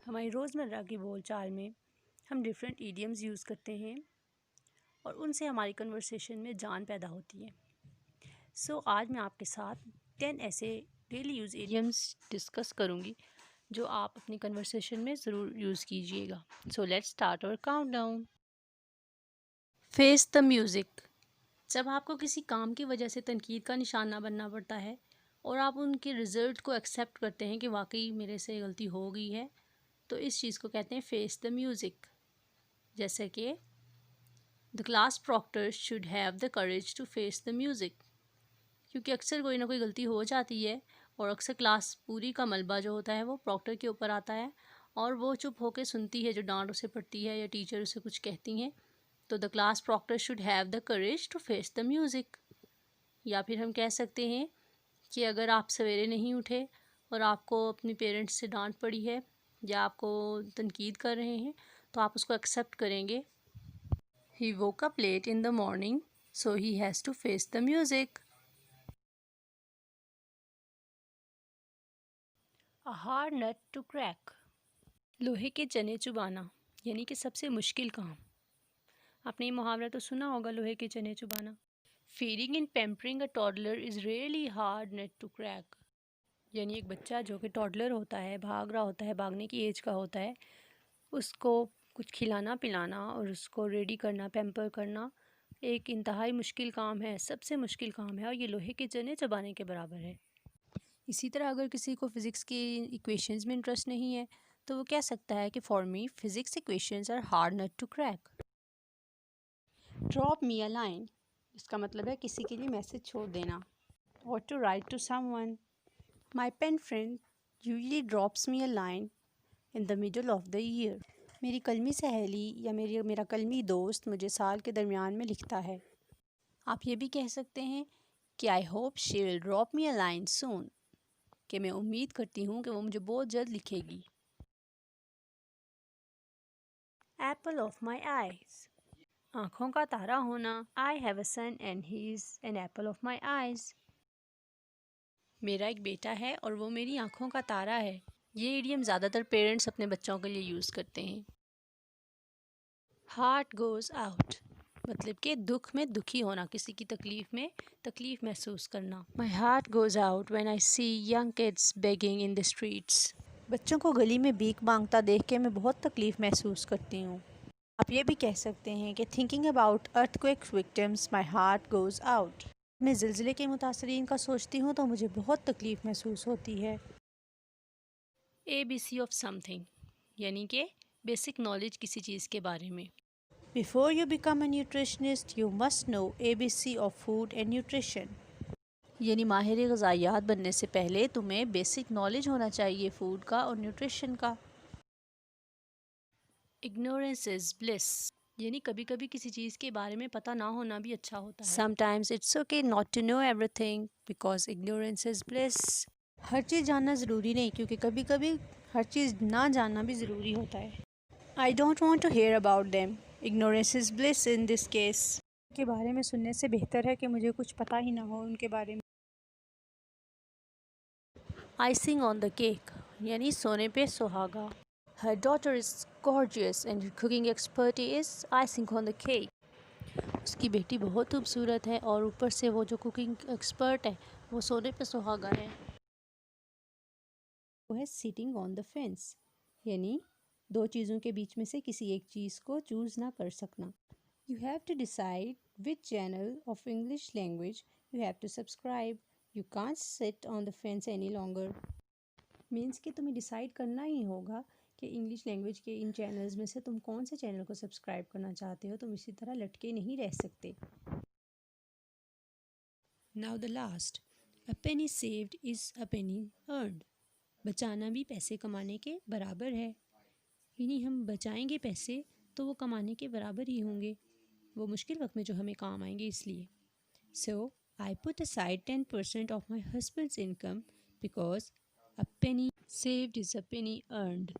ہماری روزمرہ کی بول چال میں ہم ڈیفرنٹ ایڈیمز یوز کرتے ہیں اور ان سے ہماری کنورسیشن میں جان پیدا ہوتی ہے. سو آج میں آپ کے ساتھ 10 ایسے ڈیلی یوز ایڈیمز ڈسکس کروں گی جو آپ اپنی کنورسیشن میں ضرور یوز کیجیے گا. سو لیٹس اسٹارٹ اور count down. Face the music. جب آپ کو کسی کام کی وجہ سے تنقید کا نشانہ بننا پڑتا ہے اور آپ ان کے رزلٹ کو ایکسیپٹ کرتے ہیں کہ واقعی میرے سے غلطی ہو گئی ہے، تو اس چیز کو کہتے ہیں فیس دا میوزک. جیسے کہ the class proctor should have the courage to face the music. کیونکہ اکثر کوئی نہ کوئی غلطی ہو جاتی ہے اور اکثر کلاس پوری کا ملبہ جو ہوتا ہے وہ پراکٹر کے اوپر آتا ہے اور وہ چپ ہو کے سنتی ہے جو ڈانٹ اسے پڑتی ہے یا ٹیچر اسے کچھ کہتی ہیں. تو the class proctor should have the courage to face the music. یا پھر ہم کہہ سکتے ہیں کہ اگر آپ سویرے نہیں اٹھے اور آپ کو اپنی پیرنٹس سے ڈانٹ پڑی ہے یا آپ کو تنقید کر رہے ہیں تو آپ اس کو ایکسیپٹ کریں گے. He woke up late in the morning, so he has to face the music. A hard nut to crack. لوہے کے چنے چبانا یعنی کہ سب سے مشکل کام. آپ نے یہ محاورہ تو سنا ہوگا، لوہے کے چنے چبانا. Feeding and pampering a toddler is really hard nut to crack. یعنی ایک بچہ جو کہ ٹاڈلر ہوتا ہے، بھاگ رہا ہوتا ہے، بھاگنے کی ایج کا ہوتا ہے، اس کو کچھ کھلانا پلانا اور اس کو ریڈی کرنا، پیمپر کرنا ایک انتہائی مشکل کام ہے، سب سے مشکل کام ہے، اور یہ لوہے کے چنے چبانے کے برابر ہے. اسی طرح اگر کسی کو فزکس کی ایکویشنز میں انٹرسٹ نہیں ہے تو وہ کہہ سکتا ہے کہ for me physics equations are hard nut to crack. Drop me a line. اس کا مطلب ہے کسی کے لیے میسج چھوڑ دینا. اور to write to someone. My pen friend usually drops me a line in the middle of the year. میری قلمی سہیلی یا میرا قلمی دوست مجھے سال کے درمیان میں لکھتا ہے. آپ یہ بھی کہہ سکتے ہیں کہ I hope she will drop me a line soon. کہ میں امید کرتی ہوں کہ وہ مجھے بہت جلد لکھے گی. Apple of my eyes. آنکھوں کا تارا ہونا. I have a son and he is an apple of my eyes. میرا ایک بیٹا ہے اور وہ میری آنکھوں کا تارا ہے. یہ ایڈیم زیادہ تر پیرنٹس اپنے بچوں کے لیے یوز کرتے ہیں. Heart goes out. مطلب کہ دکھ میں دکھی ہونا، کسی کی تکلیف میں تکلیف محسوس کرنا. My heart goes out when I see young kids begging in the streets. بچوں کو گلی میں بھیک مانگتا دیکھ کے میں بہت تکلیف محسوس کرتی ہوں. آپ یہ بھی کہہ سکتے ہیں کہ thinking about earthquake victims my heart goes out. میں زلزلے کے متاثرین کا سوچتی ہوں تو مجھے بہت تکلیف محسوس ہوتی ہے. ABC of something یعنی کہ بیسک نالج کسی چیز کے بارے میں. Before you become a nutritionist, you must know ABC of food and nutrition. یعنی ماہر غذائیات بننے سے پہلے تمہیں بیسک نالج ہونا چاہیے فوڈ کا اور نیوٹریشن کا. Ignorance is bliss. یعنی کبھی کبھی کسی چیز کے بارے میں پتہ نہ ہونا بھی اچھا ہوتا ہے. Sometimes it's okay not to know everything because ignorance is bliss. ہر چیز جاننا ضروری نہیں کیونکہ کبھی کبھی ہر چیز نہ جاننا بھی ضروری ہوتا ہے. I don't want to hear about them. Ignorance is bliss in this case. ان کے بارے میں سننے سے بہتر ہے کہ مجھے کچھ پتہ ہی نہ ہو ان کے بارے میں. Icing on the cake یعنی سونے پہ سہاگا. Her daughter is gorgeous and her cooking expertise is icing on the cake. اس کی بیٹی بہت خوبصورت ہے اور اوپر سے وہ جو کوکنگ ایکسپرٹ ہے وہ سونے پہ سہاگا ہے. وہ ہے sitting on the fence یعنی دو چیزوں کے بیچ میں سے کسی ایک چیز کو چوز نہ کر سکنا. You have to decide which channel of English language you have to subscribe. You can't sit on the fence any longer. Means کہ تمہیں ڈیسائیڈ کرنا ہی ہوگا کہ انگلش لینگویج کے ان چینلز میں سے تم کون سے چینل کو سبسکرائب کرنا چاہتے ہو. تم اسی طرح لٹکے نہیں رہ سکتے. Now the last. A penny saved is a penny earned. بچانا بھی پیسے کمانے کے برابر ہے. یعنی ہم بچائیں گے پیسے تو وہ کمانے کے برابر ہی ہوں گے، وہ مشکل وقت میں جو ہمیں کام آئیں گے اس لیے. So I put aside 10% of my husband's income because a penny saved is a penny earned.